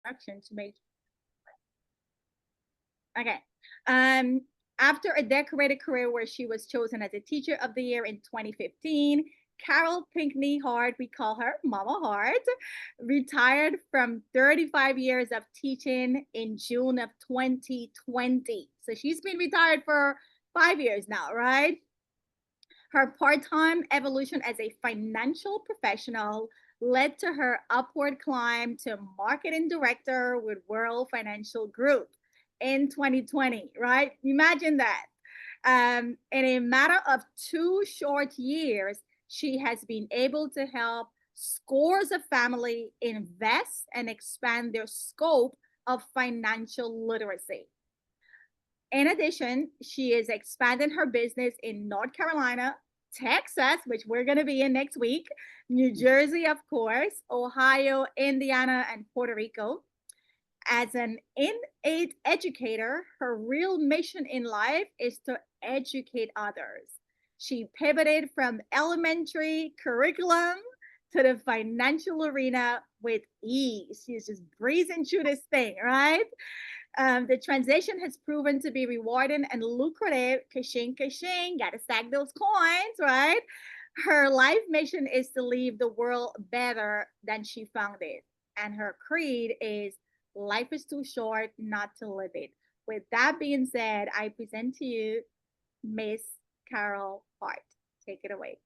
action to make. Okay. Um, After a decorated career where she was chosen as a Teacher of the Year in 2015, Carol Pinckney Hart, we call her Mama Hart, retired from 35 years of teaching in June of 2020. So she's been retired for 5 years now, right? Her part time evolution as a financial professional led to her upward climb to marketing director with World Financial Group in 2020, right? Imagine that. In a matter of 2 short years, she has been able to help scores of family invest and expand their scope of financial literacy. In addition, she is expanding her business in North Carolina, Texas, which we're going to be in next week, New Jersey, of course, Ohio, Indiana, and Puerto Rico. As an innate educator, her real mission in life is to educate others. She pivoted from elementary curriculum to the financial arena with ease. She's just breezing through this thing, right? The transition has proven to be rewarding and lucrative. Kashing, kashing, gotta stack those coins, right? Her life mission is to leave the world better than she found it. And her creed is life is too short not to live it. With that being said, I present to you Miss Carol Hart. Take it away.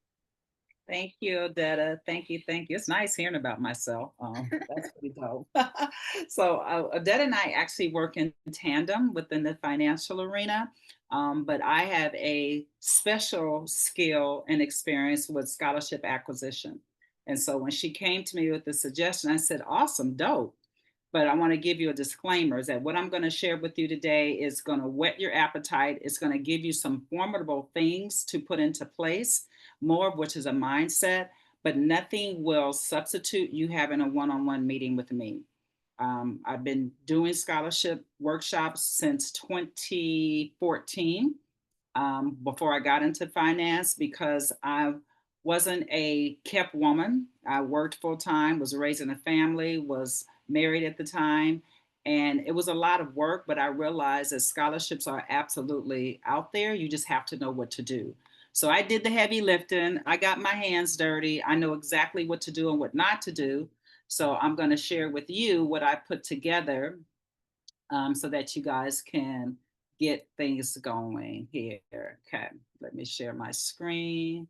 Thank you, Odetta. Thank you. Thank you. It's nice hearing about myself. That's pretty dope. So, Odetta and I actually work in tandem within the financial arena, but I have a special skill and experience with scholarship acquisition. And so, when she came to me with the suggestion, I said, awesome, dope. But I want to give you a disclaimer is that what I'm going to share with you today is going to whet your appetite. It's going to give you some formidable things to put into place, more of which is a mindset, but nothing will substitute you having a one on one meeting with me. I've been doing scholarship workshops since 2014, before I got into finance, because I wasn't a kept woman. I worked full time, was raising a family, was married at the time. And it was a lot of work, but I realized that scholarships are absolutely out there. You just have to know what to do. So I did the heavy lifting. I got my hands dirty. I know exactly what to do and what not to do. So I'm going to share with you what I put together, so that you guys can get things going here. Okay, let me share my screen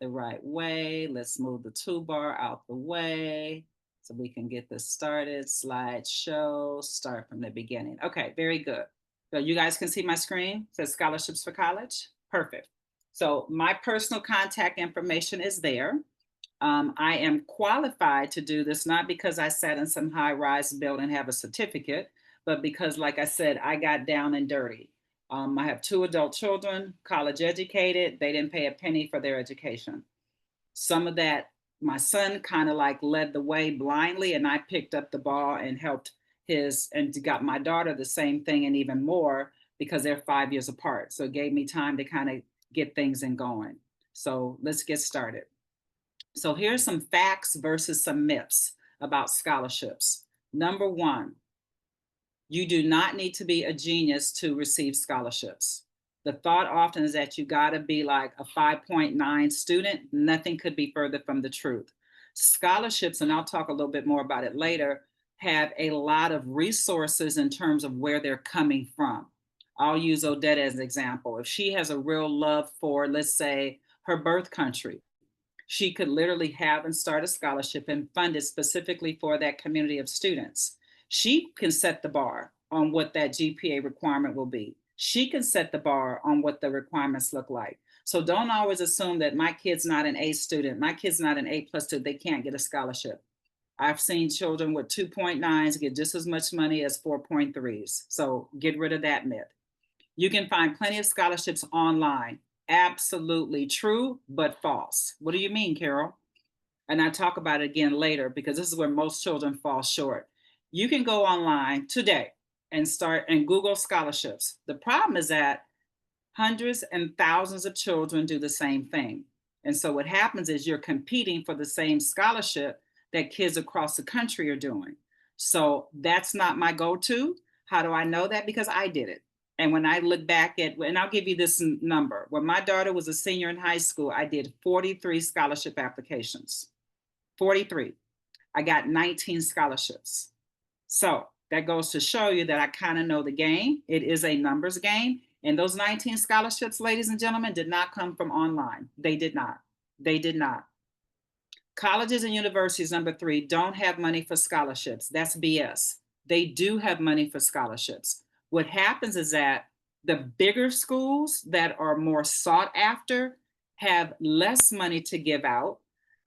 the right way. Let's move the toolbar out the way so we can get this started. Slideshow, start from the beginning. Okay, very good. So you guys can see my screen. It says Scholarships for College. Perfect. So my personal contact information is there. I am qualified to do this not because I sat in some high rise building and have a certificate, but because, like I said, I got down and dirty. I have two adult children, college educated. They didn't pay a penny for their education. Some of that, my son kind of like led the way blindly, and I picked up the ball and helped and got my daughter the same thing and even more because they're 5 years apart. So it gave me time to kind of get things in going. So let's get started. So here's some facts versus some myths about scholarships. Number one, you do not need to be a genius to receive scholarships. The thought often is that you got to be like a 5.9 student. Nothing could be further from the truth. Scholarships, and I'll talk a little bit more about it later, have a lot of resources in terms of where they're coming from. I'll use Odette as an example. If she has a real love for, let's say, her birth country, she could literally have and start a scholarship and fund it specifically for that community of students. She can set the bar on what that GPA requirement will be. She can set the bar on what the requirements look like. So don't always assume that my kid's not an A student, my kid's not an A plus student, they can't get a scholarship. I've seen children with 2.9s get just as much money as 4.3s. So get rid of that myth. You can find plenty of scholarships online. Absolutely true, but false. What do you mean, Carol? And I talk about it again later because this is where most children fall short. You can go online today and start and Google scholarships. The problem is that hundreds and thousands of children do the same thing. And so what happens is you're competing for the same scholarship that kids across the country are doing. So that's not my go-to. How do I know that? Because I did it. And when I look back at, and I'll give you this number. When my daughter was a senior in high school, I did 43 scholarship applications. 43. I got 19 scholarships. So that goes to show you that I kind of know the game. It is a numbers game. And those 19 scholarships, ladies and gentlemen, did not come from online. They did not. They did not. Colleges and universities, number three, don't have money for scholarships. That's BS. They do have money for scholarships. What happens is that the bigger schools that are more sought after have less money to give out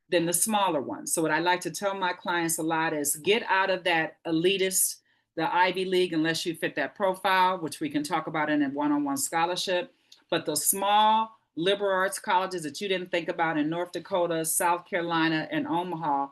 than the smaller ones. So what I like to tell my clients a lot is get out of that elitist, the Ivy League, unless you fit that profile, which we can talk about in a one-on-one scholarship. But the small liberal arts colleges that you didn't think about in North Dakota, South Carolina, and Omaha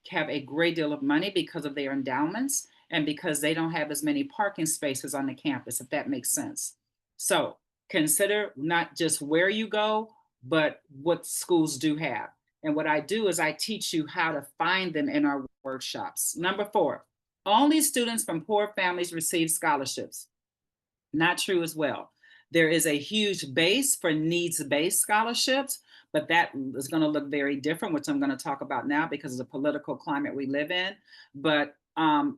have a great deal of money because of their endowments and because they don't have as many parking spaces on the campus, if that makes sense. So consider not just where you go, but what schools do have. And what I do is I teach you how to find them in our workshops. Number four, only students from poor families receive scholarships. Not true as well. There is a huge base for needs-based scholarships, but that is going to look very different, which I'm going to talk about now because of the political climate we live in. But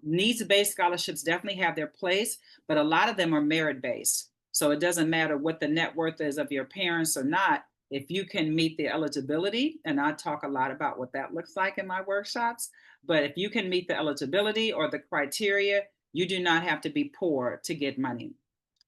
needs-based scholarships definitely have their place, but a lot of them are merit-based. So it doesn't matter what the net worth is of your parents or not. If you can meet the eligibility, and I talk a lot about what that looks like in my workshops, but if you can meet the eligibility or the criteria, you do not have to be poor to get money.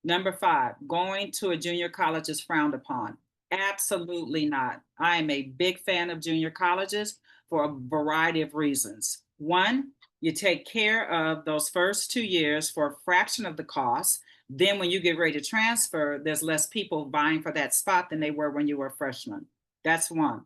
Number five, going to a junior college is frowned upon. Absolutely not. I am a big fan of junior colleges for a variety of reasons. One, you take care of those first 2 years for a fraction of the cost. Then when you get ready to transfer, there's less people vying for that spot than they were when you were a freshman. That's one.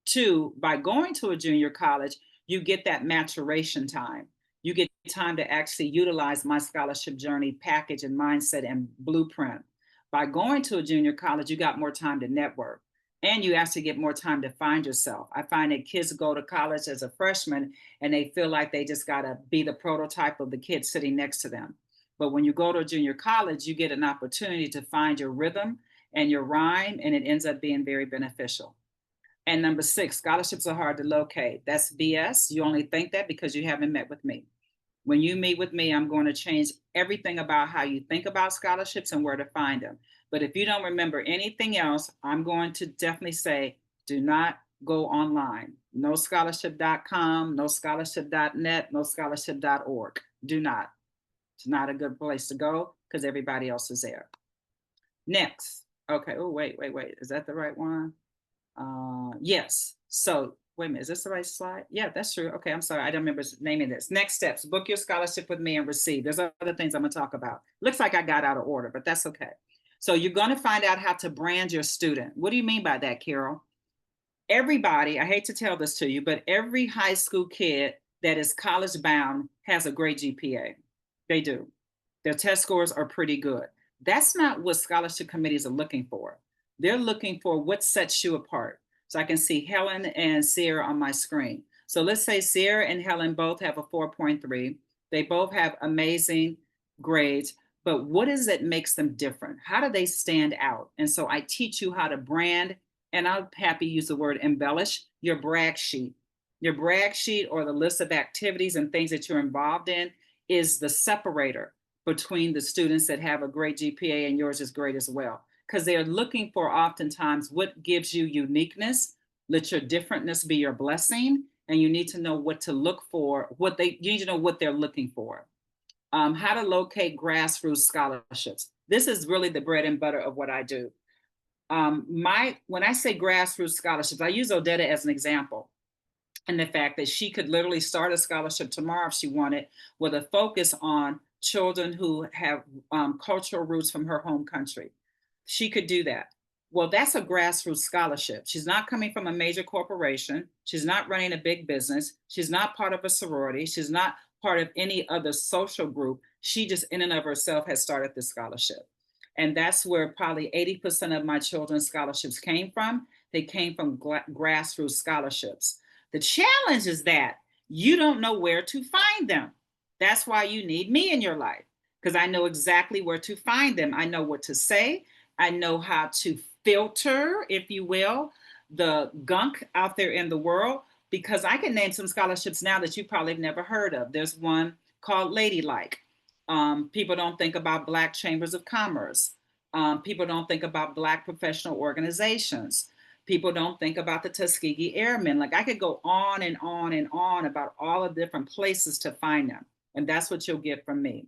Two, by going to a junior college, you get that maturation time. You get time to actually utilize my scholarship journey package and mindset and blueprint. By going to a junior college, you got more time to network and you actually get more time to find yourself. I find that kids go to college as a freshman and they feel like they just got to be the prototype of the kid sitting next to them. But when you go to a junior college, you get an opportunity to find your rhythm and your rhyme, and it ends up being very beneficial. And number six, scholarships are hard to locate. That's BS. You only think that because you haven't met with me. When you meet with me, I'm going to change everything about how you think about scholarships and where to find them. But if you don't remember anything else, I'm going to definitely say, do not go online. No scholarship.com, no scholarship.net, no scholarship.org. Do not. It's not a good place to go because everybody else is there. Next. Okay. Oh, wait. Is that the right one? Yes. So wait a minute, is this the right slide? Yeah, that's true. Okay, I'm sorry, I don't remember naming this. Next steps, book your scholarship with me and receive. There's other things I'm gonna talk about. Looks like I got out of order, but that's okay. So you're gonna find out how to brand your student. What do you mean by that, Carol? Everybody, I hate to tell this to you, but every high school kid that is college bound has a great GPA. They do. Their test scores are pretty good. That's not what scholarship committees are looking for. They're looking for what sets you apart. So I can see Helen and Sierra on my screen. So let's say Sierra and Helen both have a 4.3. They both have amazing grades, but what is it makes them different? How do they stand out? And so I teach you how to brand, and I'm happy to use the word embellish, your brag sheet. Your brag sheet or the list of activities and things that you're involved in is the separator between the students that have a great GPA and yours is great as well. Because they're looking for oftentimes what gives you uniqueness. Let your differentness be your blessing. And you need to know what to look for, you need to know what they're looking for. How to locate grassroots scholarships. This is really the bread and butter of what I do. When I say grassroots scholarships, I use Odetta as an example. And the fact that she could literally start a scholarship tomorrow if she wanted, with a focus on children who have cultural roots from her home country. She could do that. Well, that's a grassroots scholarship. She's not coming from a major corporation. She's not running a big business. She's not part of a sorority. She's not part of any other social group. She just in and of herself has started this scholarship. And that's where probably 80% of my children's scholarships came from. They came from grassroots scholarships. The challenge is that you don't know where to find them. That's why you need me in your life, because I know exactly where to find them. I know what to say. I know how to filter, if you will, the gunk out there in the world, because I can name some scholarships now that you probably have never heard of. There's one called Ladylike. People don't think about Black chambers of commerce. People don't think about Black professional organizations. People don't think about the Tuskegee Airmen. Like I could go on and on and on about all the different places to find them. And that's what you'll get from me.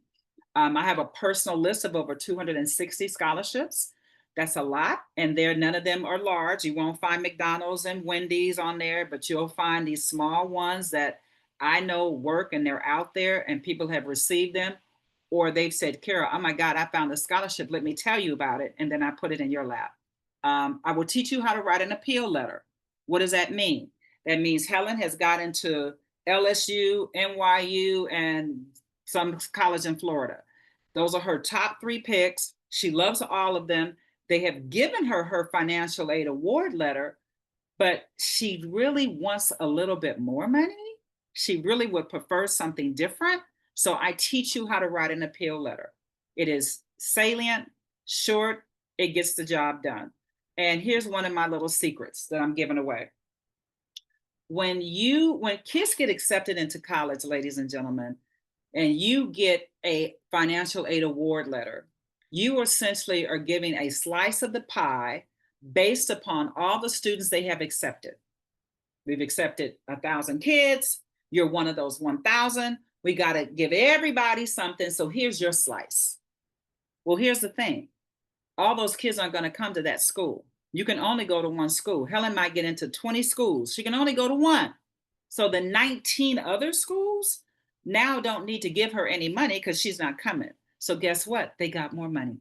I have a personal list of over 260 scholarships. That's a lot. And there, none of them are large. You won't find McDonald's and Wendy's on there, but you'll find these small ones that I know work and they're out there and people have received them. Or they've said, Carol, oh my God, I found a scholarship. Let me tell you about it. And then I put it in your lap. I will teach you how to write an appeal letter. What does that mean? That means Helen has got into LSU, NYU, and some college in Florida. Those are her top 3 picks. She loves all of them. They have given her her financial aid award letter, but she really wants a little bit more money. She really would prefer something different. So I teach you how to write an appeal letter. It is salient, short, it gets the job done. And here's one of my little secrets that I'm giving away. When kids get accepted into college, ladies and gentlemen, and you get a financial aid award letter, you essentially are giving a slice of the pie based upon all the students they have accepted. We've accepted 1,000 kids. You're one of those 1,000. We got to give everybody something. So here's your slice. Well, here's the thing. All those kids aren't going to come to that school. You can only go to one school. Helen might get into 20 schools. She can only go to one. So the 19 other schools now don't need to give her any money because she's not coming. So guess what? They got more money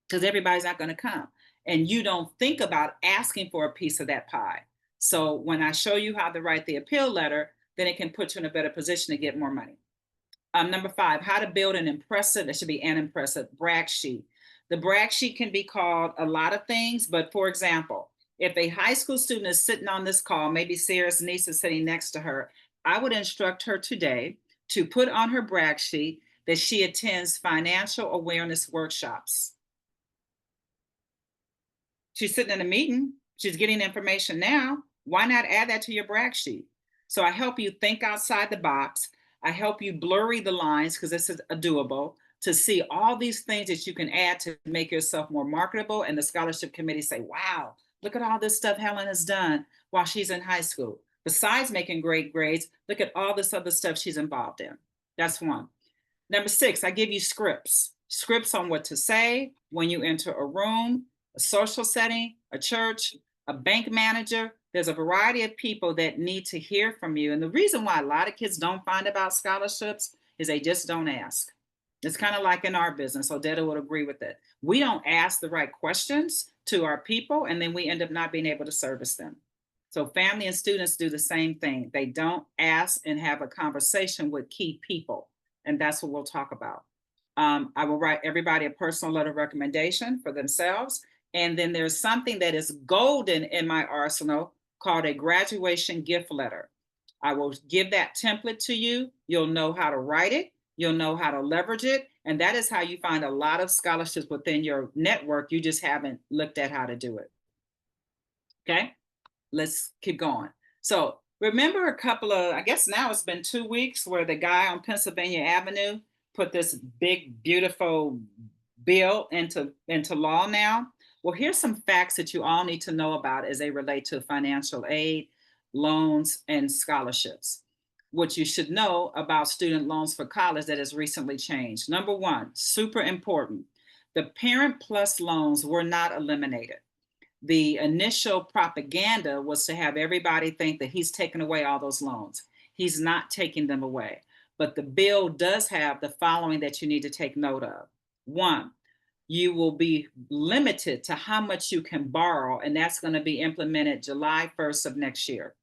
because everybody's not going to come. And you don't think about asking for a piece of that pie. So when I show you how to write the appeal letter, then it can put you in a better position to get more money. Number 5, how to build an impressive, it should be an impressive brag sheet. The brag sheet can be called a lot of things, but for example, if a high school student is sitting on this call, maybe Sarah's niece is sitting next to her, I would instruct her today to put on her brag sheet that she attends financial awareness workshops. She's sitting in a meeting, she's getting information now. Why not add that to your brag sheet? So I help you think outside the box. I help you blurry the lines because this is a doable to see all these things that you can add to make yourself more marketable. And the scholarship committee say, wow, look at all this stuff Helen has done while she's in high school. Besides making great grades, look at all this other stuff she's involved in. That's one. Number 6, I give you scripts on what to say when you enter a room, a social setting, a church, a bank manager. There's a variety of people that need to hear from you. And the reason why a lot of kids don't find about scholarships is they just don't ask. It's kind of like in our business. Odetta would agree with it. We don't ask the right questions to our people, and then we end up not being able to service them. So family and students do the same thing. They don't ask and have a conversation with key people. And that's what we'll talk about. I will write everybody a personal letter of recommendation for themselves. And then there's something that is golden in my arsenal called a graduation gift letter. I will give that template to you. You'll know how to write it. You'll know how to leverage it. And that is how you find a lot of scholarships within your network. You just haven't looked at how to do it. Okay, let's keep going. So remember a couple of, I guess now it's been 2 weeks where the guy on Pennsylvania Avenue put this big, beautiful bill into law now. Well, here's some facts that you all need to know about as they relate to financial aid, loans, and scholarships. What you should know about student loans for college that has recently changed. Number 1, super important. The Parent Plus loans were not eliminated. The initial propaganda was to have everybody think that he's taken away all those loans. He's not taking them away. But the bill does have the following that you need to take note of. 1, you will be limited to how much you can borrow, and that's going to be implemented July 1st of next year.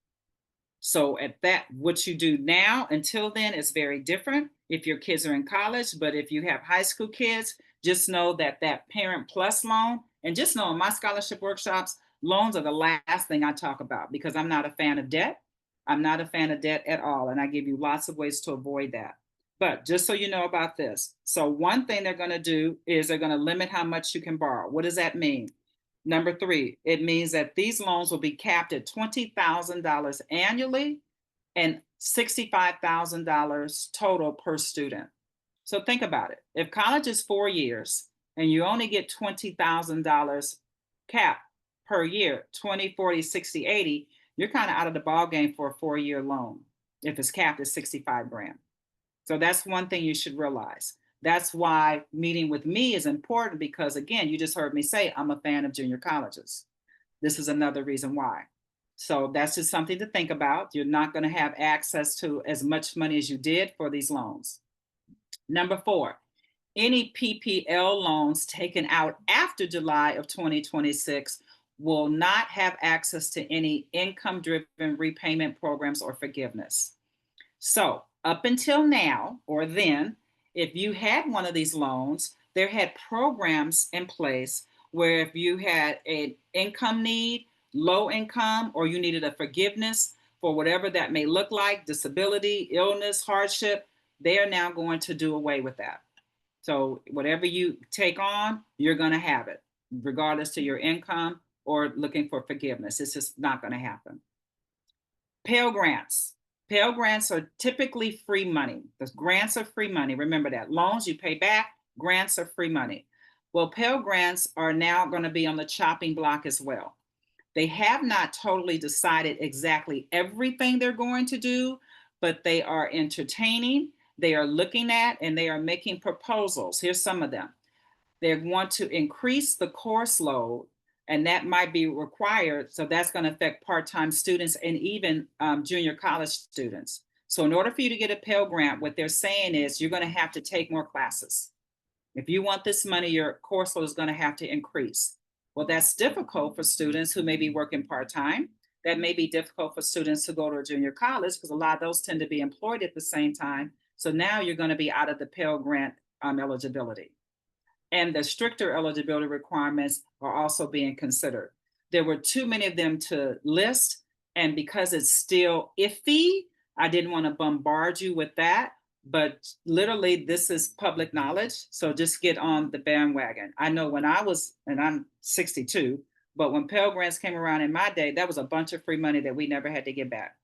So at that, what you do now until then is very different if your kids are in college. But if you have high school kids, just know that that Parent Plus loan, and just know in my scholarship workshops, loans are the last thing I talk about because I'm not a fan of debt. I'm not a fan of debt at all. And I give you lots of ways to avoid that. But just so you know about this, so one thing they're going to do is they're going to limit how much you can borrow. What does that mean? Number three, it means that these loans will be capped at $20,000 annually and $65,000 total per student. So think about it. If college is 4 years and you only get $20,000 cap per year, 20, 40, 60, 80, you're kind of out of the ball game for a 4 year loan if it's capped at 65 grand. So that's one thing you should realize. That's why meeting with me is important because, again, you just heard me say I'm a fan of junior colleges. This is another reason why. So that's just something to think about. You're not going to have access to as much money as you did for these loans. Number four, any PPL loans taken out after July of 2026 will not have access to any income driven repayment programs or forgiveness. So, up until now or then, if you had one of these loans, there had programs in place where if you had an income need, low income, or you needed a forgiveness for whatever that may look like, disability, illness, hardship, they are now going to do away with that. So, whatever you take on, you're going to have it, regardless to your income or looking for forgiveness. It's just not going to happen. Pell Grants. Pell Grants are typically free money. The grants are free money. Remember that. Loans you pay back, grants are free money. Well, Pell Grants are now going to be on the chopping block as well. They have not totally decided exactly everything they're going to do, but they are entertaining, they are looking at, and they are making proposals. Here's some of them. They want to increase the course load, and that might be required. So that's going to affect part-time students and even junior college students. So in order for you to get a Pell Grant, what they're saying is you're going to have to take more classes. If you want this money, your course load is going to have to increase. Well, that's difficult for students who may be working part-time. That may be difficult for students who go to a junior college because a lot of those tend to be employed at the same time. So now you're going to be out of the Pell Grant eligibility. And the stricter eligibility requirements are also being considered. There were too many of them to list, and because it's still iffy, I didn't want to bombard you with that, but literally this is public knowledge, so just get on the bandwagon. I know when I was, and I'm 62, but when Pell Grants came around in my day, that was a bunch of free money that we never had to get back.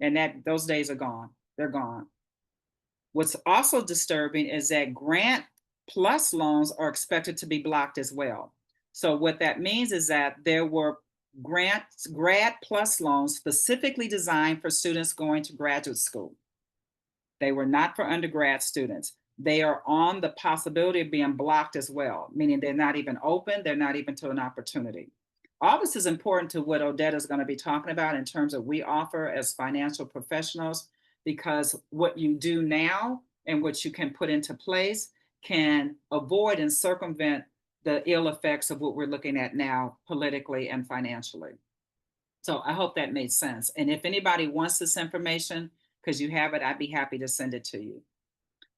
And that those days are gone. They're gone. What's also disturbing is that grant plus loans are expected to be blocked as well. So what that means is that there were grad plus loans specifically designed for students going to graduate school. They were not for undergrad students. They are on the possibility of being blocked as well, meaning they're not even open, they're not even to an opportunity. All this is important to what Odetta is going to be talking about in terms of we offer as financial professionals, because what you do now and what you can put into place can avoid and circumvent the ill effects of what we're looking at now politically and financially. So I hope that made sense. And if anybody wants this information, because you have it, I'd be happy to send it to you.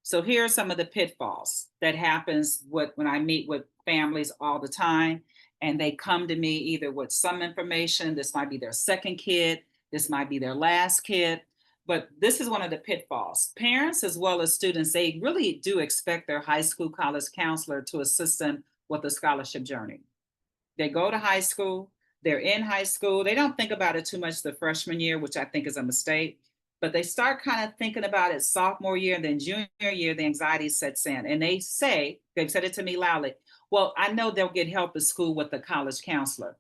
So here are some of the pitfalls that happens when I meet with families all the time, and they come to me either with some information. This might be their second kid, this might be their last kid, but this is one of the pitfalls. Parents as well as students, they really do expect their high school, college counselor to assist them with the scholarship journey. They go to high school, they're in high school, they don't think about it too much the freshman year, which I think is a mistake, but they start kind of thinking about it sophomore year, and then junior year, the anxiety sets in. And they say, they've said it to me loudly, well, I know they'll get help at school with the college counselor.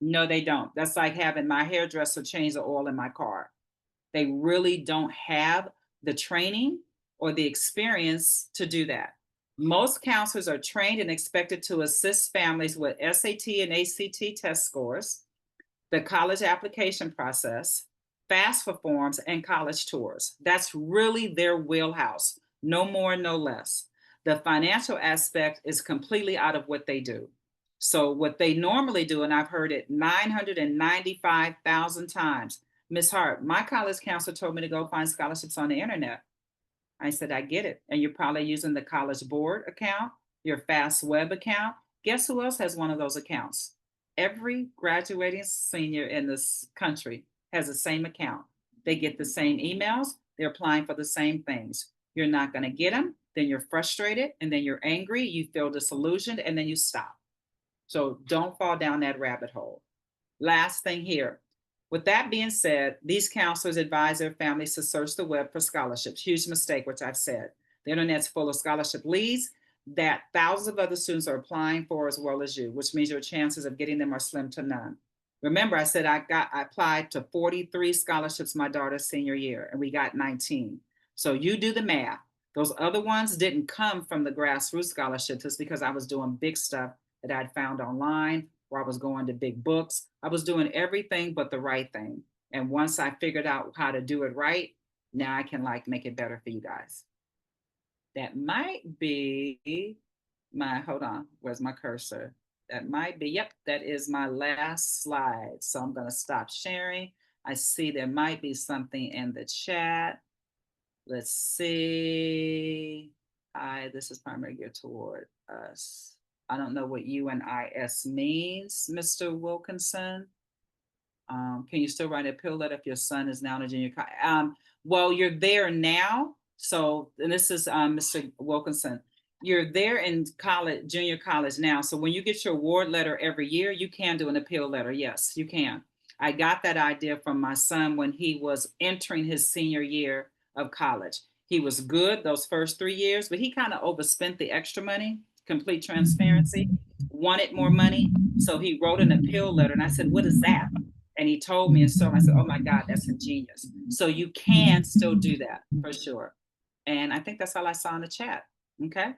No, they don't. That's like having my hairdresser change the oil in my car. They really don't have the training or the experience to do that. Most counselors are trained and expected to assist families with SAT and ACT test scores, the college application process, FAFSA forms, and college tours. That's really their wheelhouse, no more, no less. The financial aspect is completely out of what they do. So what they normally do, and I've heard it 995,000 times, Miss Hart, my college counselor told me to go find scholarships on the internet. I said, I get it. And you're probably using the College Board account, your FastWeb account. Guess who else has one of those accounts? Every graduating senior in this country has the same account. They get the same emails, They're applying for the same things. You're not going to get them, then you're frustrated, and then you're angry, you feel disillusioned, and then you stop. So don't fall down that rabbit hole. Last thing here. With that being said, these counselors advise their families to search the web for scholarships. Huge mistake, which I've said. The internet's full of scholarship leads that thousands of other students are applying for as well as you, which means your chances of getting them are slim to none. Remember, I said I applied to 43 scholarships my daughter's senior year, and we got 19. So you do the math. Those other ones didn't come from the grassroots scholarships. It's because I was doing big stuff that I'd found online, or I was going to big books. I was doing everything but the right thing. And once I figured out how to do it right, now I can like make it better for you guys. That might be my, hold on, where's my cursor? That might be, yep, that is my last slide. So I'm gonna stop sharing. I see there might be something in the chat. Let's see. This is primarily geared toward us. I don't know what UNIS means, Mr. Wilkinson. Can you still write an appeal letter if your son is now in a junior college? Well, you're there now. So, and this is Mr. Wilkinson. You're there in college, junior college now. So when you get your award letter every year, you can do an appeal letter. Yes, you can. I got that idea from my son when he was entering his senior year of college. He was good those first 3 years, but he kind of overspent the extra money, complete transparency, wanted more money. So he wrote an appeal letter. And I said, what is that? And he told me, and so I said, oh my God, that's ingenious. So you can still do that for sure. And I think that's all I saw in the chat. Okay.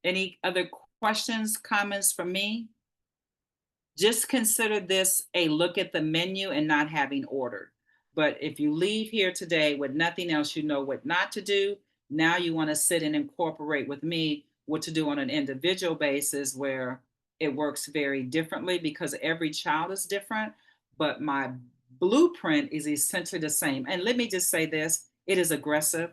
Any other questions, comments from me? Just consider this a look at the menu and not having ordered. But if you leave here today with nothing else, you know what not to do. Now you want to sit and incorporate with me what to do on an individual basis where it works very differently because every child is different, but my blueprint is essentially the same. And let me just say this, it is aggressive.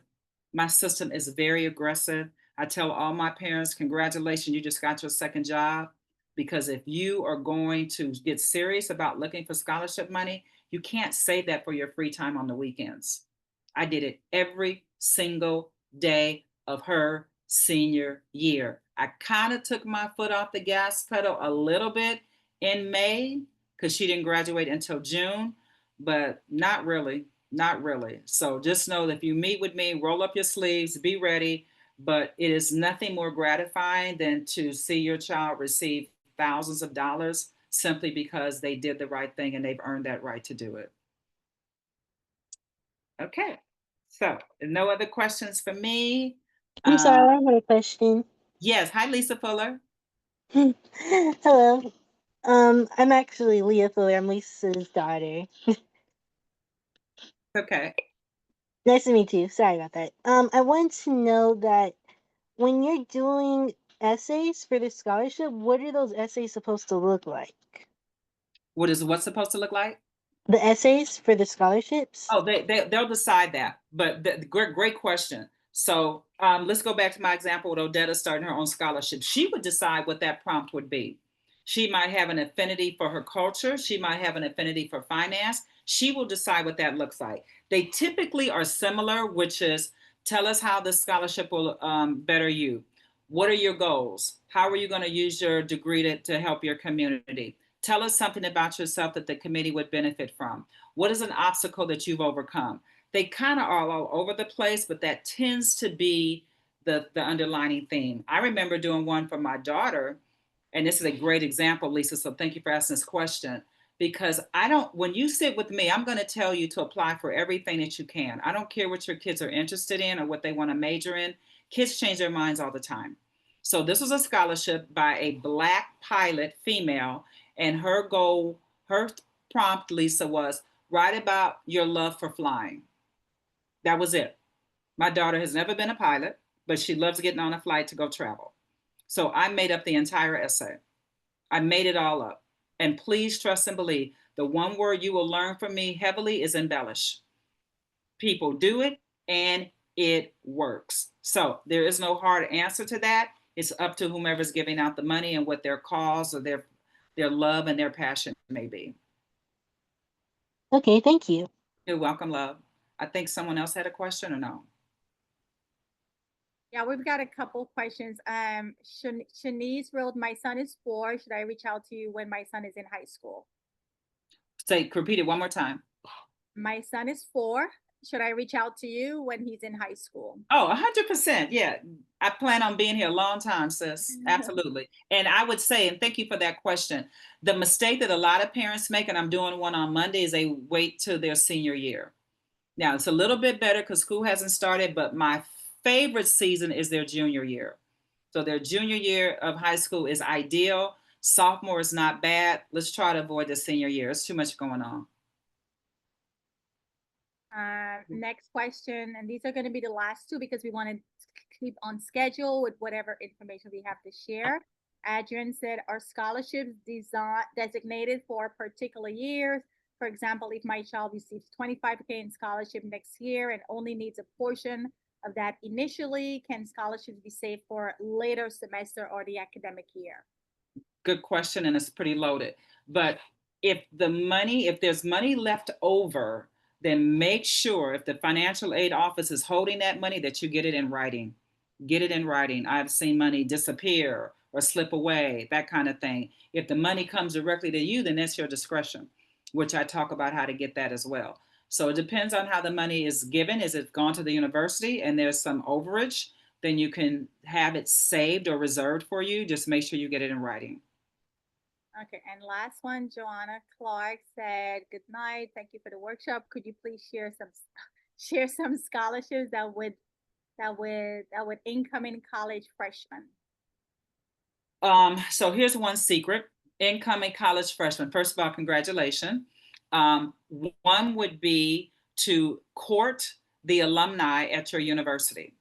My system is very aggressive. I tell all my parents, congratulations, you just got your second job. Because if you are going to get serious about looking for scholarship money, you can't save that for your free time on the weekends. I did it every single day of her senior year. I kind of took my foot off the gas pedal a little bit in May because she didn't graduate until June, but not really, not really. So just know that if you meet with me, roll up your sleeves, be ready, but it is nothing more gratifying than to see your child receive thousands of dollars simply because they did the right thing and they've earned that right to do it. Okay, so no other questions for me? I'm sorry, I have a question. Yes, hi Lisa Fuller. Hello. I'm actually Leah Fuller. I'm Lisa's daughter. Okay. Nice to meet you. Sorry about that. I wanted to know that when you're doing essays for the scholarship, what are those essays supposed to look like? What is what's supposed to look like? The essays for the scholarships? Oh, they'll decide that. But great question. So let's go back to my example with Odetta starting her own scholarship. She would decide what that prompt would be. She might have an affinity for her culture. She might have an affinity for finance. She will decide what that looks like. They typically are similar, which is tell us how this scholarship will better you. What are your goals? How are you going to use your degree to help your community? Tell us something about yourself that the committee would benefit from. What is an obstacle that you've overcome? They kind of are all over the place, but that tends to be the underlining theme. I remember doing one for my daughter, and this is a great example, Lisa, so thank you for asking this question, because when you sit with me, I'm going to tell you to apply for everything that you can. I don't care what your kids are interested in or what they want to major in. Kids change their minds all the time. So this was a scholarship by a Black pilot, female, and her goal, her prompt, Lisa, was write about your love for flying. That was it. My daughter has never been a pilot, but she loves getting on a flight to go travel. So I made up the entire essay. I made it all up. And please trust and believe, the one word you will learn from me heavily is embellish. People do it and it works. So there is no hard answer to that. It's up to whomever's giving out the money and what their cause or their love and their passion may be. Okay, thank you. You're welcome, love. I think someone else had a question or no? Yeah, we've got a couple questions. Shanice wrote, "My son is 4. Should I reach out to you when my son is in high school?" Repeat it one more time. My son is 4. Should I reach out to you when he's in high school? Oh, 100%. Yeah. I plan on being here a long time, sis. Absolutely. And I would say, and thank you for that question. The mistake that a lot of parents make, and I'm doing one on Monday, is they wait till their senior year. Now, it's a little bit better because school hasn't started, but my favorite season is their junior year. So their junior year of high school is ideal. Sophomore is not bad. Let's try to avoid the senior year. It's too much going on. Next question, and these are going to be the last two because we want to keep on schedule with whatever information we have to share. Adrian said, "Are scholarships designated for particular years? For example, if my child receives 25K in scholarship next year and only needs a portion of that initially, can scholarships be saved for later semester or the academic year?" Good question, and it's pretty loaded. But if there's money left over, then make sure if the financial aid office is holding that money that you get it in writing. Get it in writing. I've seen money disappear or slip away, that kind of thing. If the money comes directly to you, then that's your discretion, which I talk about how to get that as well. So it depends on how the money is given. Is it gone to the university and there's some overage? Then you can have it saved or reserved for you. Just make sure you get it in writing. Okay, and last one, Joanna Clark said, "Good night. Thank you for the workshop. Could you please share some share some scholarships that would incoming college freshmen?" So here's one secret. Incoming college freshman. First of all, congratulations. One would be to court the alumni at your university.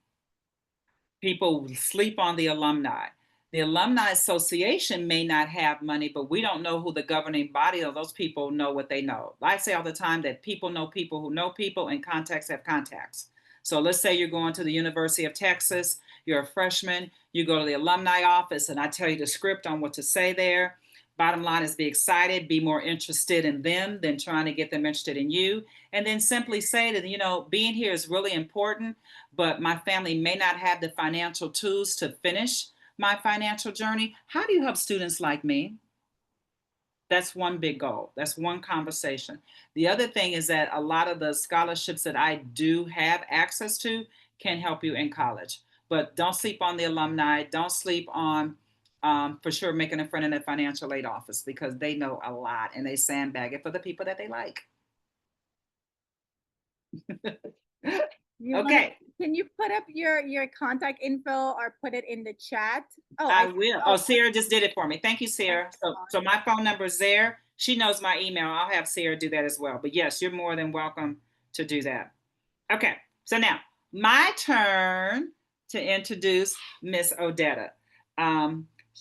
People sleep on the alumni. The Alumni Association may not have money, but we don't know who the governing body of those people know what they know. I say all the time that people know people who know people and contacts have contacts. So let's say you're going to the University of Texas, you're a freshman, you go to the alumni office and I tell you the script on what to say there. Bottom line is be excited, be more interested in them than trying to get them interested in you. And then simply say that, being here is really important, but my family may not have the financial tools to finish my financial journey. How do you help students like me? That's one big goal. That's one conversation. The other thing is that a lot of the scholarships that I do have access to can help you in college. But don't sleep on the alumni. Don't sleep on, for sure, making a friend in the financial aid office because they know a lot and they sandbag it for the people that they like. Okay. Can you put up your contact info or put it in the chat? Oh, I will. Oh, Sarah just did it for me. Thank you, Sarah. So my phone number is there. She knows my email. I'll have Sarah do that as well. But yes, you're more than welcome to do that. Okay. So now my turn to introduce Miss Odetta.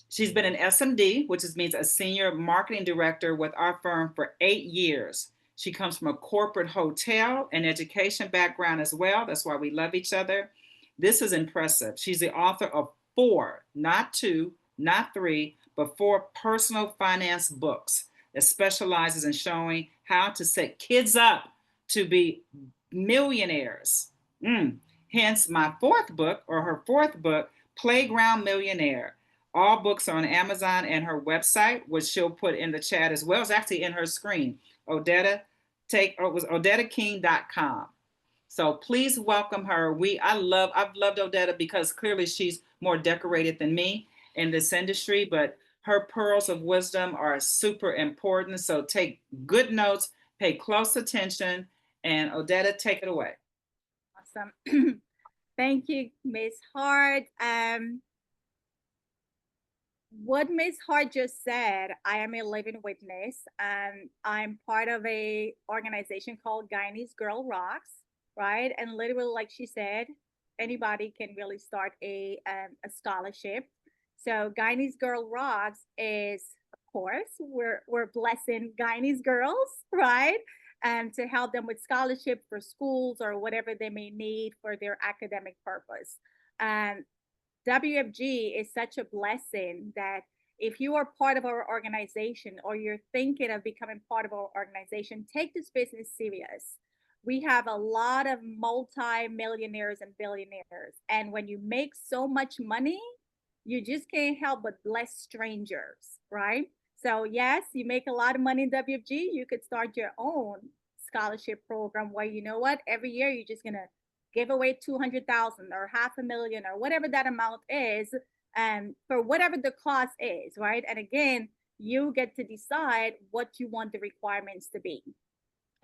She's been an SMD, which means a senior marketing director with our firm for 8 years. She comes from a corporate hotel and education background as well. That's why we love each other. This is impressive. She's the author of 4, not 2, not 3, but 4 personal finance books that specializes in showing how to set kids up to be millionaires. Hence my 4th book, or her 4th book, Playground Millionaire. All books are on Amazon and her website, which she'll put in the chat as well. It's actually in her screen. It was OdettaKing.com. So please welcome her. I've loved Odetta because clearly she's more decorated than me in this industry, but her pearls of wisdom are super important. So take good notes, pay close attention, and Odetta, take it away. Awesome. Thank you, Ms. Hart. What Ms. Hart just said, I am a living witness. I'm part of a organization called Guyanese Girl Rocks, right? And literally, like she said, anybody can really start a scholarship. So Guyanese Girl Rocks is, of course, we're blessing Guyanese girls, right? And to help them with scholarship for schools or whatever they may need for their academic purpose. WFG is such a blessing that if you are part of our organization or you're thinking of becoming part of our organization, take this business serious. we have a lot of multi-millionaires and billionaires. And when you make so much money, you just can't help but bless strangers, right? So, yes, you make a lot of money in WFG, you could start your own scholarship program where you know what, every year you're just going to give away 200,000 or half a million or whatever that amount is, for whatever the cost is, right? And again, you get to decide what you want the requirements to be.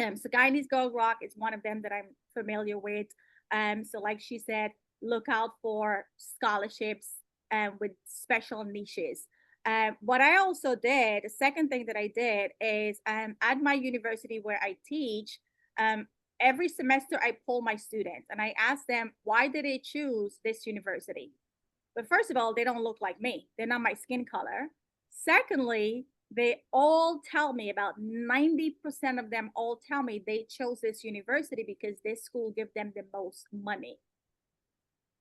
So Guyanese Gold Rock is one of them that I'm familiar with. So like she said, look out for scholarships with special niches. What I also did, the second thing that I did is at my university where I teach, um, every semester I poll my students and I ask them, why did they choose this university? But first of all, they don't look like me. They're not my skin color. Secondly, they all tell me, about 90% of them all tell me they chose this university because this school give them the most money.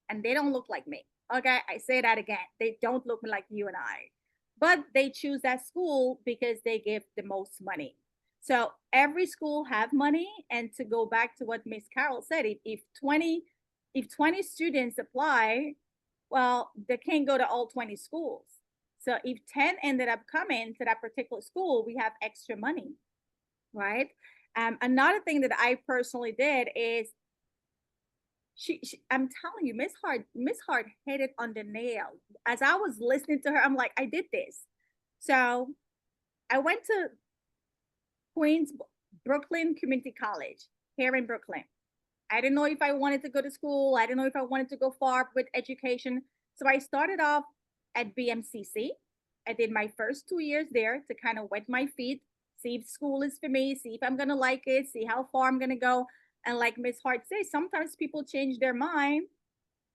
And they don't look like me. Okay, I say that again. They don't look like you and I. But they choose that school because they give the most money. So every school have money. And to go back to what Miss Carol said, if 20 students apply, well, they can't go to all 20 schools. So if 10 ended up coming to that particular school, we have extra money, right? Another thing that I personally did is I'm telling you, Miss Hart hit it on the nail. As I was listening to her, I'm like, I did this. So I went to Queens Brooklyn Community College here in Brooklyn. I didn't know if I wanted to go to school. I didn't know if I wanted to go far with education. So I started off at BMCC. I did my first 2 years there to kind of wet my feet, see if school is for me, see if I'm going to like it, see how far I'm going to go. And like Miss Hart says, sometimes people change their mind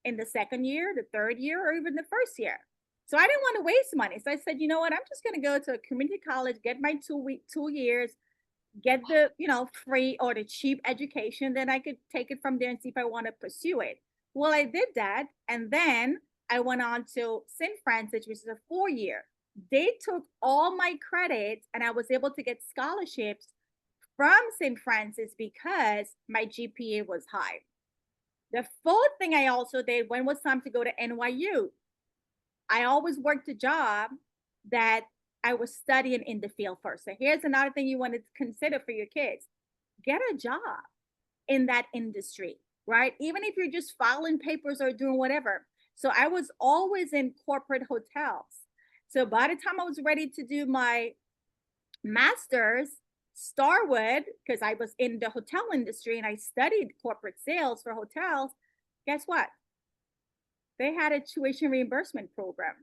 in the second year, the third year, or even the first year. So I didn't want to waste money. So I said, you know what? I'm just going to go to a community college, get my 2 years, get the free or the cheap education, then I could take it from there and see if I want to pursue it. Well, I did that, and then I went on to St. Francis, which is a 4 year. They took all my credits and I was able to get scholarships from St. Francis because my GPA was high. The fourth thing I also did, when it was time to go to NYU, I always worked a job that I was studying in the field first. So here's another thing you want to consider for your kids. Get a job in that industry, right? Even if you're just filing papers or doing whatever. So I was always in corporate hotels. So by the time I was ready to do my master's, Starwood, because I was in the hotel industry and I studied corporate sales for hotels, guess what? They had a tuition reimbursement program.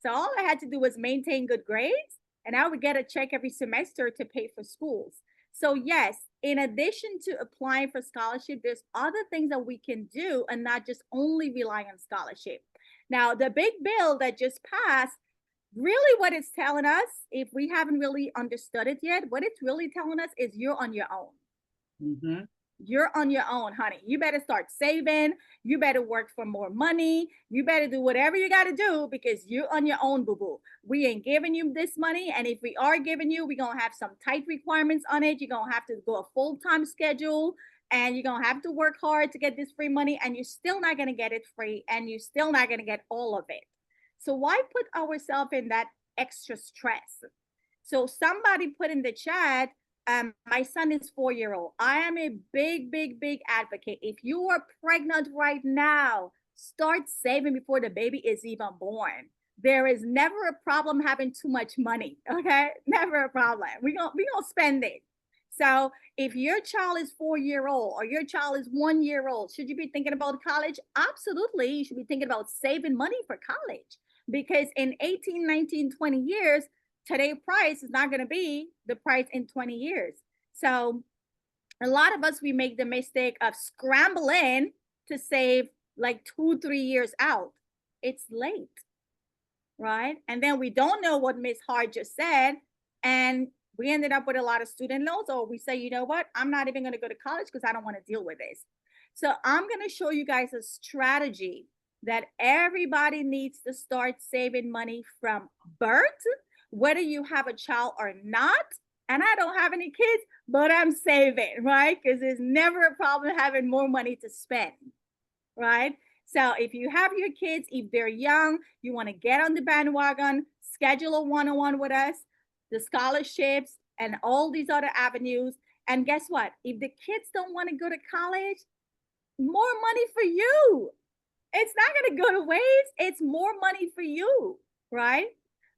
So all I had to do was maintain good grades, and I would get a check every semester to pay for schools. So yes, in addition to applying for scholarship, there's other things that we can do and not just only rely on scholarship. Now, the big bill that just passed, really what it's telling us, if we haven't really understood it yet, what it's really telling us is you're on your own. Mm-hmm. You're on your own, honey. You better start saving. You better work for more money. You better do whatever you got to do because you're on your own, boo boo. We ain't giving you this money. And if we are giving you, we're going to have some tight requirements on it. You're going to have to go a full-time schedule and you're going to have to work hard to get this free money. And you're still not going to get it free. And you're still not going to get all of it. So why put ourselves in that extra stress? So somebody put in the chat, my son is 4 year old. I am a big, big, big advocate. If you are pregnant right now, start saving before the baby is even born. There is never a problem having too much money. Okay, never a problem. We gonna spend it. So if your child is 4 year old or your child is 1 year old, should you be thinking about college? Absolutely, you should be thinking about saving money for college because in 18, 19, 20 years, today's price is not going to be the price in 20 years. So a lot of us, we make the mistake of scrambling to save like 2-3 years out. It's late, right? And then we don't know what Miss Hart just said. And we ended up with a lot of student loans, or we say, you know what, I'm not even going to go to college because I don't want to deal with this. So I'm going to show you guys a strategy that everybody needs to start saving money from birth, whether you have a child or not. And I don't have any kids, but I'm saving, right? Because there's never a problem having more money to spend, right? So if you have your kids, if they're young, you want to get on the bandwagon, schedule a one-on-one with us, the scholarships and all these other avenues. And guess what? If the kids don't want to go to college, more money for you. It's not going to go to waste. It's more money for you, right?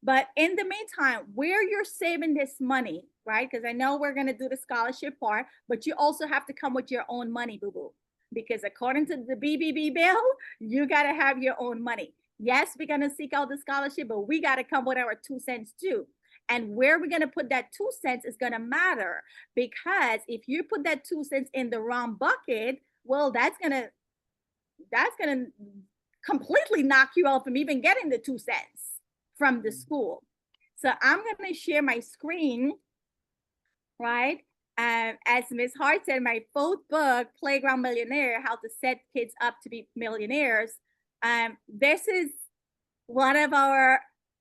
But in the meantime, where you're saving this money, right? Because I know we're going to do the scholarship part, but you also have to come with your own money, boo boo. Because according to the BBB bill, you got to have your own money. Yes, we're going to seek out the scholarship, but we got to come with our 2 cents too. And where we're going to put that 2 cents is going to matter, because if you put that 2 cents in the wrong bucket, well, that's going to completely knock you out from even getting the 2 cents from the school. So I'm going to share my screen, right? As Ms. Hart said, my fourth book, Playground Millionaire, How to Set Kids Up to Be Millionaires. This is one of our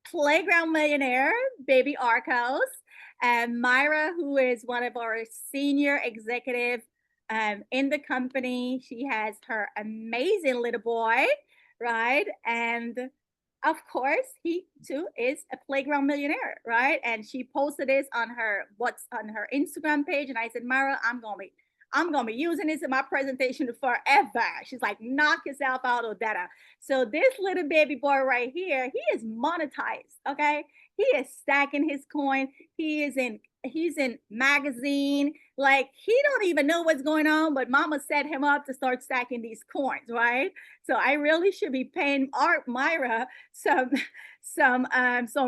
Playground Millionaire, baby Arcos, and Myra, who is one of our senior executive in the company. She has her amazing little boy, right? And of course, he too is a Playground Millionaire, right? And she posted this on her Instagram page, and I said, Myra, I'm gonna be using this in my presentation forever. She's like, knock yourself out, Odetta. So this little baby boy right here, he is monetized. Okay, he is stacking his coin. He's in magazine. Like, he don't even know what's going on, but mama set him up to start stacking these coins, right? So I really should be paying Myra some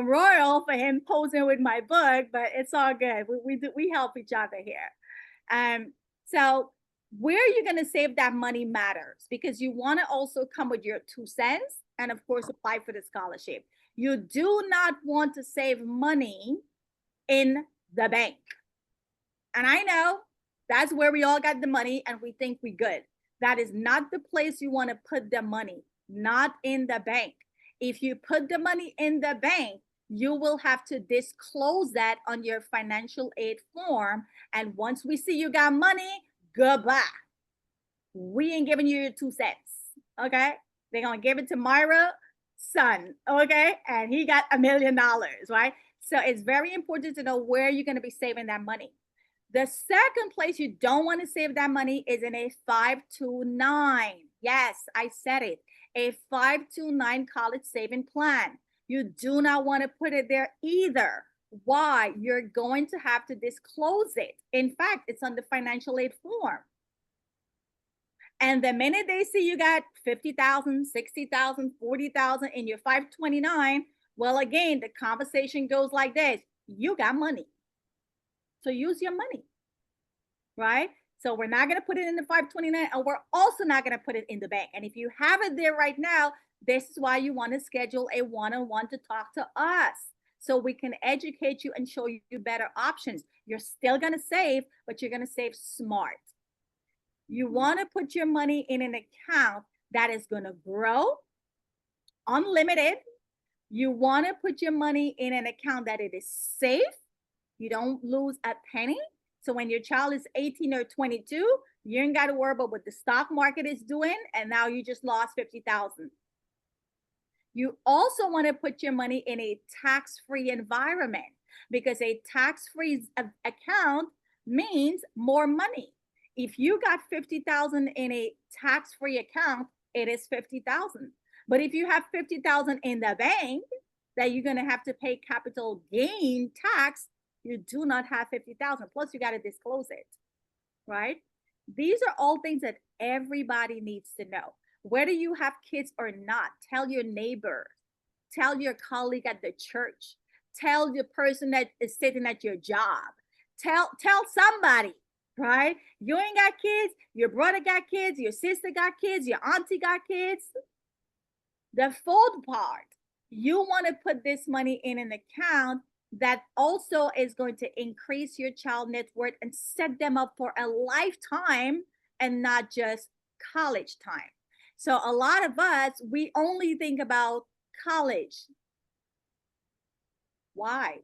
royal for him posing with my book, but it's all good. We help each other here. So where you're going to save that money matters, because you want to also come with your 2 cents and of course apply for the scholarship. You do not want to save money in the bank. And I know that's where we all got the money and we think we good. That is not the place you want to put the money, not in the bank. If you put the money in the bank, you will have to disclose that on your financial aid form. And once we see you got money, goodbye. We ain't giving you your 2 cents, okay? They're going to give it to Myra's son, okay? And he got $1 million, right? So it's very important to know where you're going to be saving that money. The second place you don't want to save that money is in a 529. Yes, I said it. A 529 college saving plan. You do not want to put it there either. Why? You're going to have to disclose it. In fact, it's on the financial aid form. And the minute they see you got 50,000, 60,000, 40,000 in your 529, well, again, the conversation goes like this. You got money. So use your money, right? So we're not going to put it in the 529, and we're also not going to put it in the bank. And if you have it there right now, this is why you want to schedule a one-on-one to talk to us, so we can educate you and show you better options. You're still going to save, but you're going to save smart. You want to put your money in an account that is going to grow unlimited. You want to put your money in an account that it is safe. You don't lose a penny. So when your child is 18 or 22, you ain't got to worry about what the stock market is doing, and now you just lost 50,000. You also want to put your money in a tax-free environment, because a tax-free account means more money. If you got 50,000 in a tax-free account, it is 50,000. But if you have 50,000 in the bank that you're going to have to pay capital gain tax, you do not have 50,000. Plus, you got to disclose it, right? These are all things that everybody needs to know. Whether you have kids or not, tell your neighbor, tell your colleague at the church, tell the person that is sitting at your job, tell somebody, right? You ain't got kids, your brother got kids, your sister got kids, your auntie got kids. The fourth part, you want to put this money in an account that also is going to increase your child net worth and set them up for a lifetime and not just college time. So a lot of us, we only think about college. Why?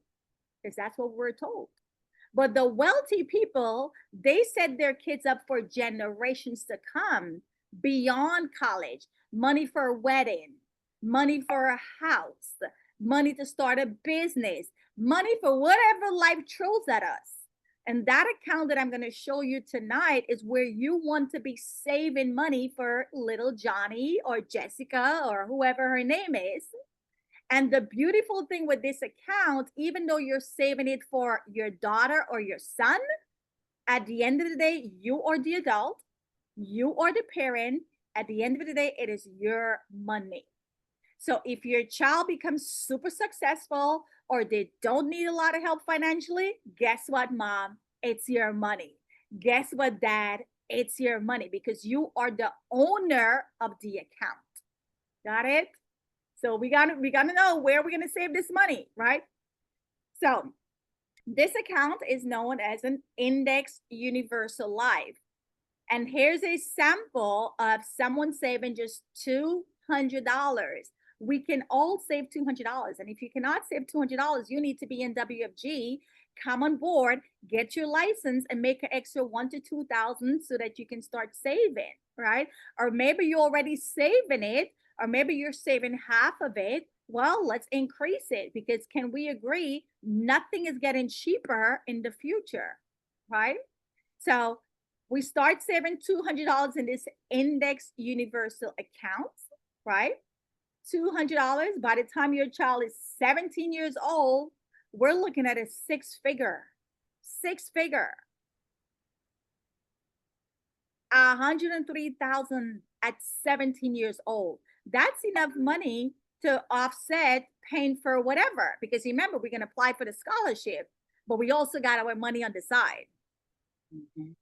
Because that's what we're told. But the wealthy people, they set their kids up for generations to come beyond college. Money for a wedding, money for a house, money to start a business, money for whatever life throws at us. And that account that I'm going to show you tonight is where you want to be saving money for little Johnny or Jessica or whoever her name is. And the beautiful thing with this account, even though you're saving it for your daughter or your son, at the end of the day, you are the adult, you are the parent. At the end of the day, it is your money. So if your child becomes super successful or they don't need a lot of help financially, guess what, mom? It's your money. Guess what, dad? It's your money because you are the owner of the account. Got it? So we gotta know where we're gonna save this money, right? So this account is known as an Index Universal Life. And here's a sample of someone saving just $200. We can all save $200. And if you cannot save $200, you need to be in WFG, come on board, get your license and make an extra 1 to 2,000 so that you can start saving, right? Or maybe you're already saving it, or maybe you're saving half of it. Well, let's increase it because can we agree nothing is getting cheaper in the future, right? So we start saving $200 in this Index Universal account, right? $200 by the time your child is 17 years old, we're looking at a six figure, 103,000 at 17 years old. That's enough money to offset paying for whatever, because remember, we're going to apply for the scholarship, but we also got our money on the side.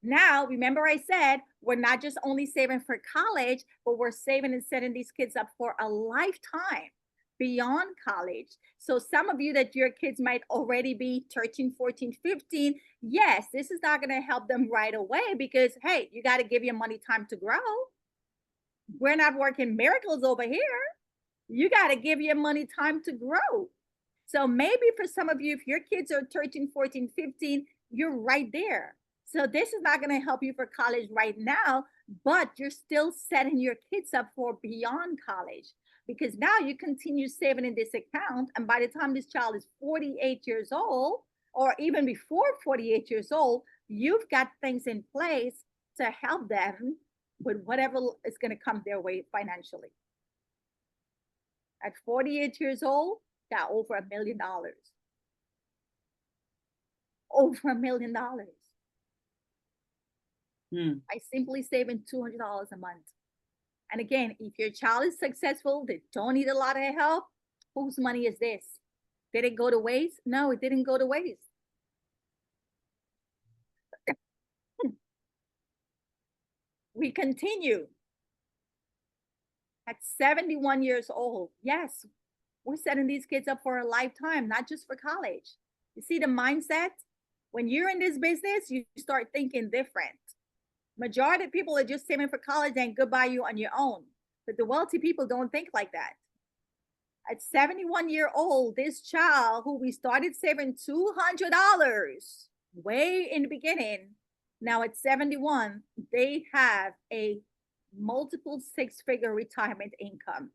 Now, remember I said, we're not just only saving for college, but we're saving and setting these kids up for a lifetime beyond college. So some of you that your kids might already be 13, 14, 15, yes, this is not going to help them right away because, hey, you got to give your money time to grow. We're not working miracles over here. You got to give your money time to grow. So maybe for some of you, if your kids are 13, 14, 15, you're right there. So this is not going to help you for college right now, but you're still setting your kids up for beyond college because now you continue saving in this account. And by the time this child is 48 years old, or even before 48 years old, you've got things in place to help them with whatever is going to come their way financially. At 48 years old, got over $1 million. Over $1 million. By simply saving $200 a month. And again, if your child is successful, they don't need a lot of help, whose money is this? Did it go to waste? No, it didn't go to waste. We continue. At 71 years old, yes, we're setting these kids up for a lifetime, not just for college. You see the mindset? When you're in this business, you start thinking different. Majority of people are just saving for college and goodbye you on your own. But the wealthy people don't think like that. At 71 years old, this child who we started saving $200 way in the beginning, now at 71, they have a multiple six-figure retirement income.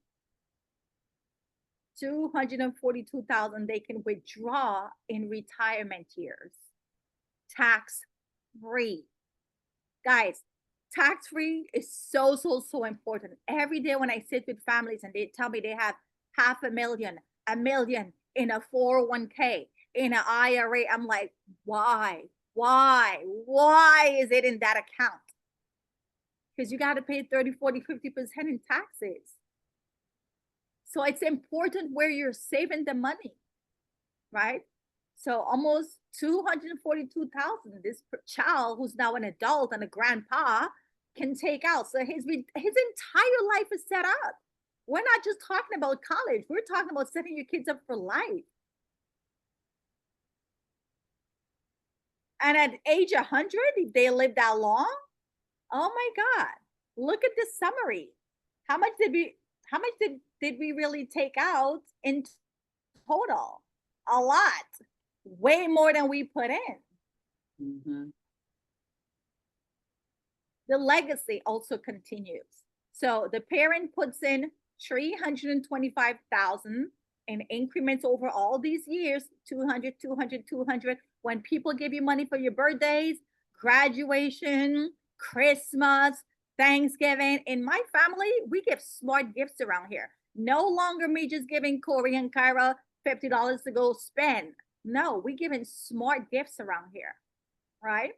$242,000 they can withdraw in retirement years. Tax-free. Guys, tax-free is so important. Every day when I sit with families and they tell me they have $500,000, $1 million in a 401k, in an IRA, I'm like, why? Why is it in that account? Because you got to pay 30, 40, 50% in taxes. So it's important where you're saving the money, right? So almost 242,000, this child who's now an adult and a grandpa can take out. So his entire life is set up. We're not just talking about college. We're talking about setting your kids up for life. And at age 100, if they live that long, oh my God, look at this summary. How much did we really take out in total? A lot. Way more than we put in. Mhm. The legacy also continues. So the parent puts in 325,000 in increments over all these years, 200, 200, 200. When people give you money for your birthdays, graduation, Christmas, Thanksgiving, in my family, we give smart gifts around here. No longer me just giving Corey and Kyra $50 to go spend. No, we giving smart gifts around here, right?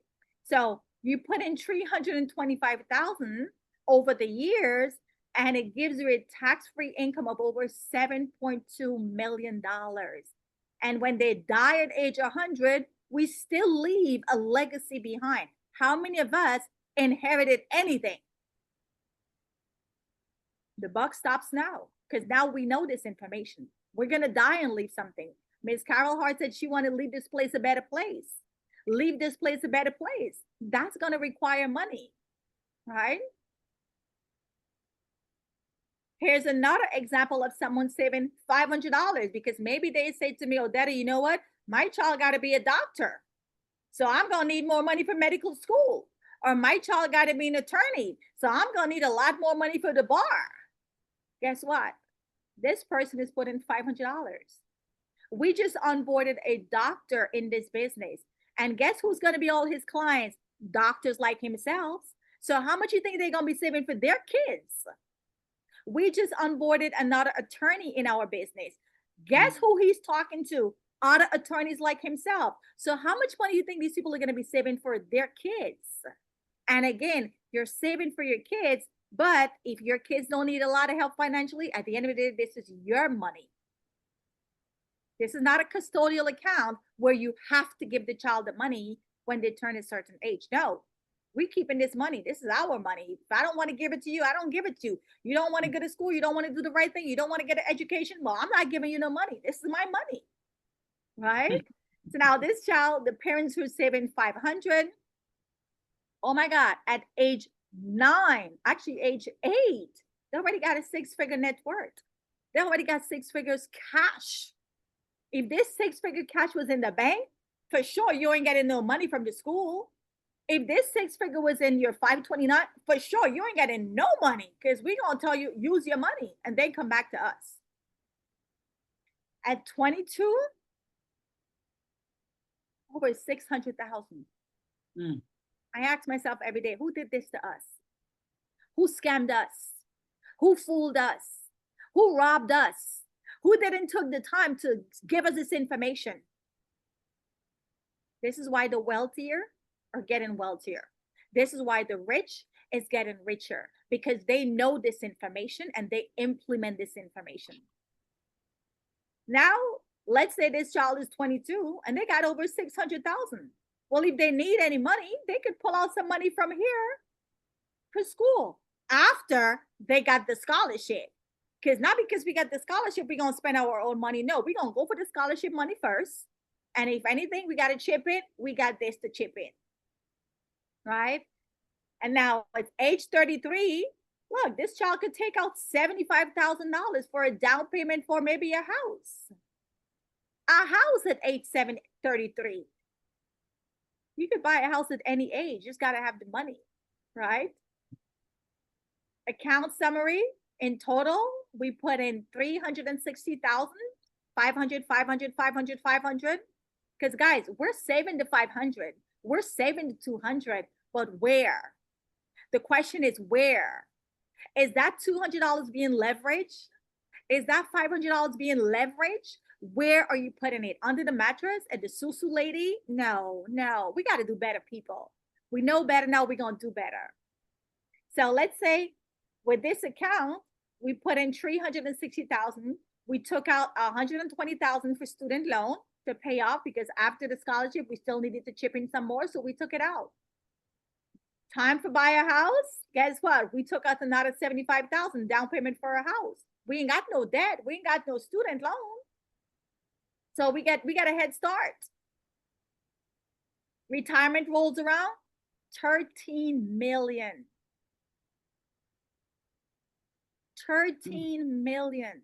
So you put in 325,000 over the years, and it gives you a tax-free income of over $7.2 million. And when they die at age 100, we still leave a legacy behind. How many of us inherited anything? The buck stops now, because now we know this information. We're going to die and leave something. Ms. Carol Hart said she wanted to leave this place a better place. Leave this place a better place. That's going to require money, right? Here's another example of someone saving $500 because maybe they say to me, Odetta, you know what? My child got to be a doctor. So I'm going to need more money for medical school. Or my child got to be an attorney. So I'm going to need a lot more money for the bar. Guess what? This person is putting $500. We just onboarded a doctor in this business. And guess who's going to be all his clients? Doctors like himself. So how much you think they're going to be saving for their kids? We just onboarded another attorney in our business. Guess who he's talking to? Other attorneys like himself. So how much money do you think these people are going to be saving for their kids? And again, you're saving for your kids, but if your kids don't need a lot of help financially, at the end of the day, this is your money. This is not a custodial account where you have to give the child the money when they turn a certain age. No, we're keeping this money. This is our money. If I don't want to give it to you, I don't give it to you. You don't want to go to school. You don't want to do the right thing. You don't want to get an education. Well, I'm not giving you no money. This is my money, right? So now this child, the parents who are saving 500, oh my God, at age 9, actually age 8, they already got a 6-figure net worth. They already got 6 figures cash. If this 6-figure cash was in the bank, for sure you ain't getting no money from the school. If this 6-figure was in your 529, for sure you ain't getting no money because we're going to tell you use your money and then come back to us. At 22, over 600,000. I ask myself every day, who did this to us? Who scammed us? Who fooled us? Who robbed us? Who didn't took the time to give us this information? This is why the wealthier are getting wealthier. This is why the rich is getting richer because they know this information and they implement this information. Now, let's say this child is 22 and they got over 600,000. Well, if they need any money, they could pull out some money from here for school after they got the scholarship. Because not because we got the scholarship, we're going to spend our own money. No, we're going to go for the scholarship money first. And if anything, we got to chip in. We got this to chip in. Right? And now it's age 33. Look, this child could take out $75,000 for a down payment for maybe a house. A house at age 33. You could buy a house at any age. You just got to have the money. Right? Account summary. In total, we put in 360,000, 500, 500, 500, 500. Because guys, we're saving the 500. We're saving the 200, but where? The question is where? Is that $200 being leveraged? Is that $500 being leveraged? Where are you putting it? Under the mattress at the Susu lady? No, we got to do better, people. We know better now. We're going to do better. So let's say with this account, we put in 360,000. We took out 120,000 for student loan to pay off because after the scholarship, we still needed to chip in some more. So we took it out. Time for buy a house. Guess what? We took out another 75,000 down payment for a house. We ain't got no debt. We ain't got no student loan. So we got a head start. Retirement rolls around, 13 million. 13 million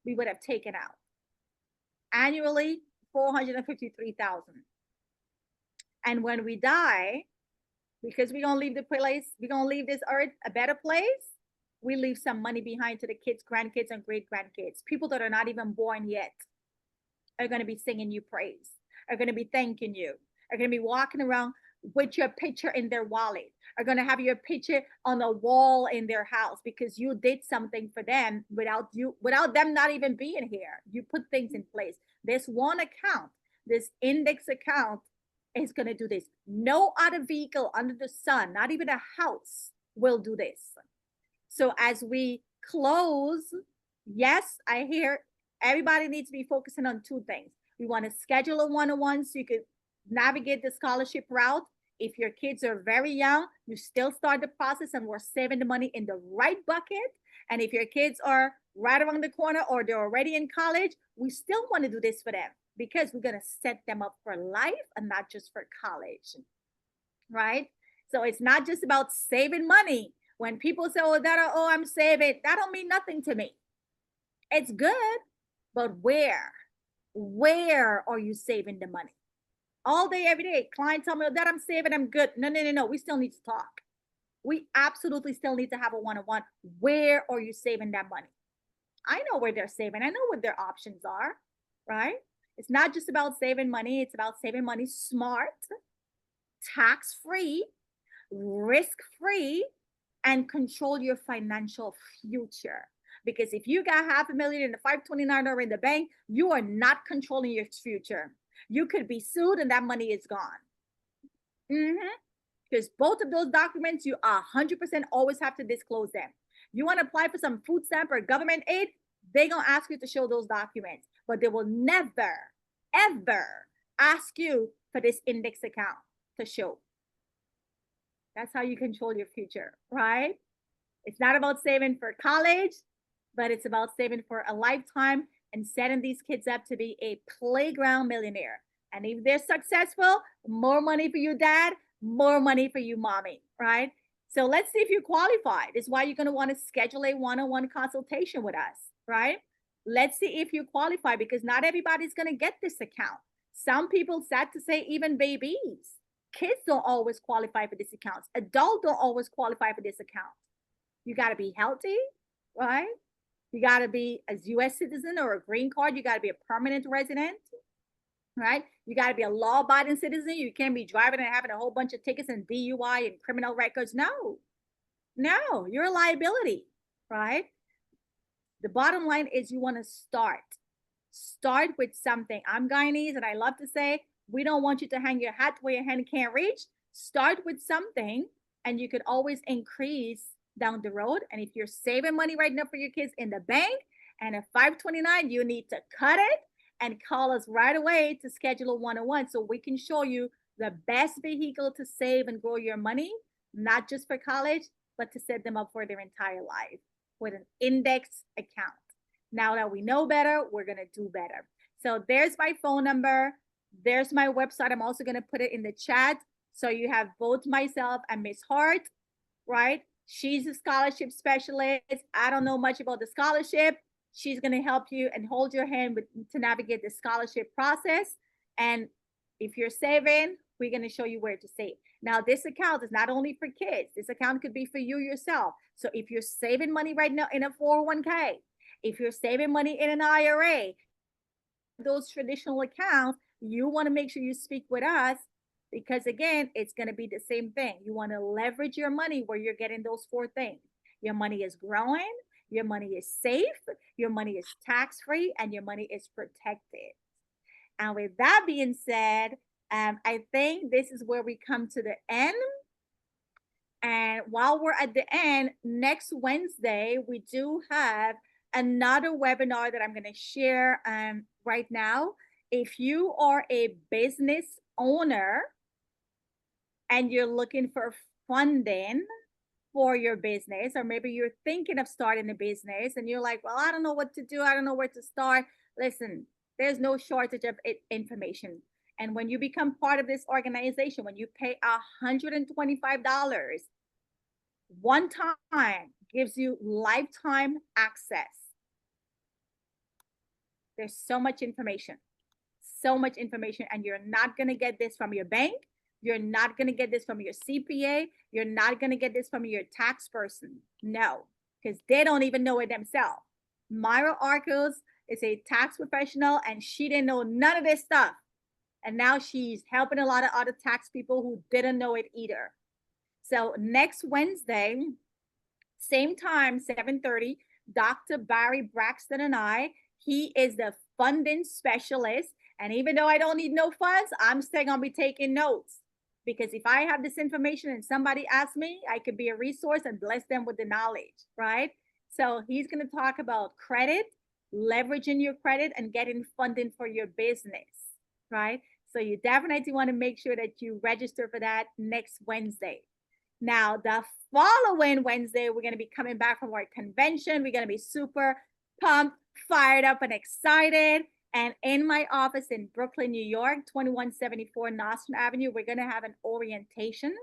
we would have taken out. Annually, 453,000. And when we die, because we're gonna leave the place, we're gonna leave this earth a better place, we leave some money behind to the kids, grandkids, and great grandkids. People that are not even born yet are gonna be singing you praise, are gonna be thanking you, are gonna be walking around with your picture in their wallet, are gonna have your picture on a wall in their house because you did something for them without them not even being here. You put things in place. This one account, this index account, is going to do this. No other vehicle under the sun, not even a house, will do this. So as we close, yes, I hear everybody needs to be focusing on two things. We want to schedule a one-on-one so you could navigate the scholarship route. If your kids are very young, you still start the process and we're saving the money in the right bucket. And if your kids are right around the corner or they're already in college, we still want to do this for them because we're going to set them up for life and not just for college, right? So it's not just about saving money. When people say, oh, I'm saving, that don't mean nothing to me. It's good, but where are you saving the money? All day, every day, clients tell me that I'm saving, I'm good. No. We still need to talk. We absolutely still need to have a one-on-one. Where are you saving that money? I know where they're saving. I know what their options are, right? It's not just about saving money. It's about saving money smart, tax-free, risk-free, and control your financial future. Because if you got $500,000 in the 529 or in the bank, you are not controlling your future. You could be sued and that money is gone. Because both of those documents, you 100% always have to disclose them. You want to apply for some food stamp or government aid, they're going to ask you to show those documents, but they will never, ever ask you for this index account to show. That's how you control your future, right? It's not about saving for college, but it's about saving for a lifetime and setting these kids up to be a playground millionaire. And if they're successful, more money for you, dad, more money for you, mommy, right? So let's see if you qualify. This is why you're going to want to schedule a one-on-one consultation with us, right? Let's see if you qualify because not everybody's going to get this account. Some people, sad to say, even babies, kids don't always qualify for this account. Adults don't always qualify for this account. You got to be healthy, right? You got to be a U.S. citizen or a green card. You got to be a permanent resident, right? You got to be a law-abiding citizen. You can't be driving and having a whole bunch of tickets and DUI and criminal records. No, you're a liability, right? The bottom line is you want to start with something. I'm Guyanese and I love to say, we don't want you to hang your hat where your hand can't reach. Start with something and you could always increase down the road. And if you're saving money right now for your kids in the bank and at 529, you need to cut it and call us right away to schedule a one-on-one so we can show you the best vehicle to save and grow your money, not just for college, but to set them up for their entire life with an index account. Now that we know better, we're going to do better. So there's my phone number. There's my website. I'm also going to put it in the chat. So you have both myself and Miss Hart, right? She's a scholarship specialist. I don't know much about the scholarship. She's going to help you and hold your hand to navigate the scholarship process. And if you're saving, we're going to show you where to save. Now, this account is not only for kids. This account could be for you yourself. So if you're saving money right now in a 401k, if you're saving money in an IRA, those traditional accounts, you want to make sure you speak with us because, again, it's going to be the same thing. You want to leverage your money where you're getting those four things. Your money is growing, your money is safe, your money is tax-free, and your money is protected. And with that being said, I think this is where we come to the end. And while we're at the end, next Wednesday, we do have another webinar that I'm going to share right now. If you are a business owner and you're looking for funding for your business, or maybe you're thinking of starting a business and you're like, well, I don't know what to do. I don't know where to start. Listen, there's no shortage of information. And when you become part of this organization, when you pay $125 one time, gives you lifetime access. There's so much information, and you're not going to get this from your bank. You're not going to get this from your CPA. You're not going to get this from your tax person. No, because they don't even know it themselves. Myra Arcos is a tax professional and she didn't know none of this stuff. And now she's helping a lot of other tax people who didn't know it either. So next Wednesday, same time, 7:30, Dr. Barry Braxton and he is the funding specialist. And even though I don't need no funds, I'm still gonna be taking notes. Because if I have this information and somebody asks me, I could be a resource and bless them with the knowledge, right? So he's gonna talk about credit, leveraging your credit, and getting funding for your business, right? So you definitely want to make sure that you register for that next Wednesday. Now, the following Wednesday, we're going to be coming back from our convention. We're going to be super pumped, fired up, and excited. And in my office in Brooklyn, New York, 2174 Nostrand Avenue, we're going to have an orientation,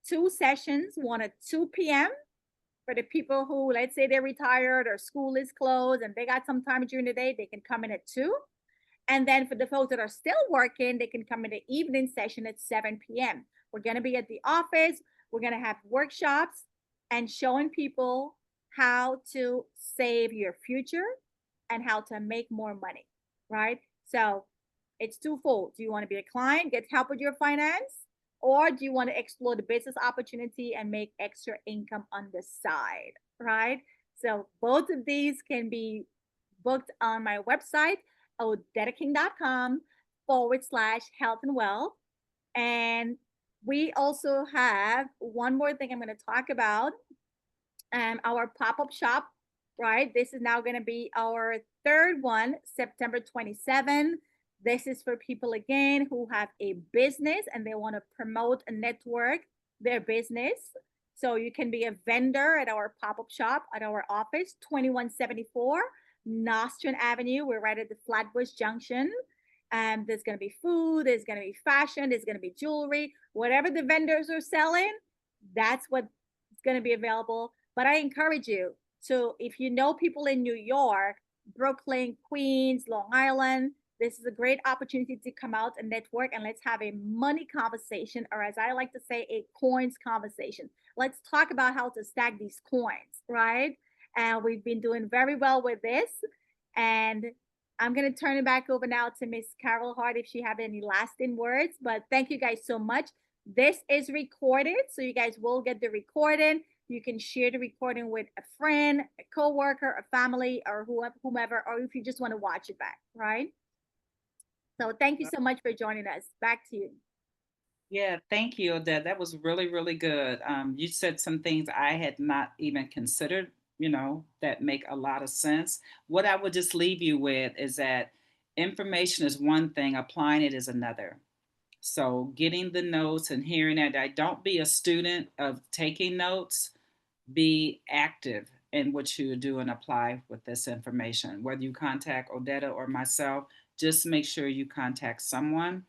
2 sessions, one at 2 p.m. for the people who, let's say they're retired or school is closed and they got some time during the day, they can come in at 2. And then for the folks that are still working, they can come in the evening session at 7 p.m. We're going to be at the office. We're going to have workshops and showing people how to save your future and how to make more money, right? So it's twofold. Do you want to be a client, get help with your finance, or do you want to explore the business opportunity and make extra income on the side, right? So both of these can be booked on my website, odettaking.com/health and wealth. And we also have one more thing I'm going to talk about. Our pop-up shop, right? This is now going to be our third one, September 27. This is for people, again, who have a business and they want to promote and network their business. So you can be a vendor at our pop-up shop at our office, 2174 Nostrand Avenue. We're right at the Flatbush Junction. There's going to be food, there's going to be fashion, there's going to be jewelry, whatever the vendors are selling, that's what's going to be available. But I encourage you to, if you know people in New York, Brooklyn, Queens, Long Island, this is a great opportunity to come out and network, and let's have a money conversation, or as I like to say, a coins conversation. Let's talk about how to stack these coins, right? And we've been doing very well with this. And I'm going to turn it back over now to Miss Carol Hart if she have any lasting words. But thank you guys so much. This is recorded, so you guys will get the recording. You can share the recording with a friend, a coworker, a family, or whomever, or if you just want to watch it back, right? So thank you so much for joining us. Back to you. Yeah, thank you, Odette. That was really, really good. You said some things I had not even considered, that make a lot of sense. What I would just leave you with is that information is one thing, applying it is another. So getting the notes and hearing that, don't be a student of taking notes, be active in what you do and apply with this information. Whether you contact Odetta or myself, just make sure you contact someone.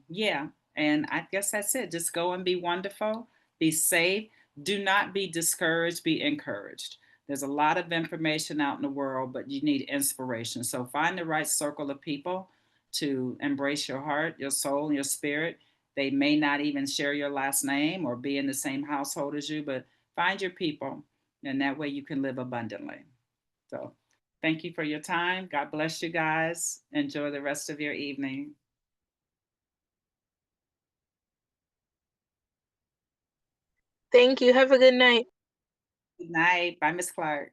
Yeah, and I guess that's it. Just go and be wonderful, be safe. Do not be discouraged, be encouraged. There's a lot of information out in the world, but you need inspiration. So find the right circle of people to embrace your heart, your soul, and your spirit. They may not even share your last name or be in the same household as you, but find your people, and that way you can live abundantly. So thank you for your time. God bless you guys. Enjoy the rest of your evening. Thank you. Have a good night. Good night. Bye, Miss Clark.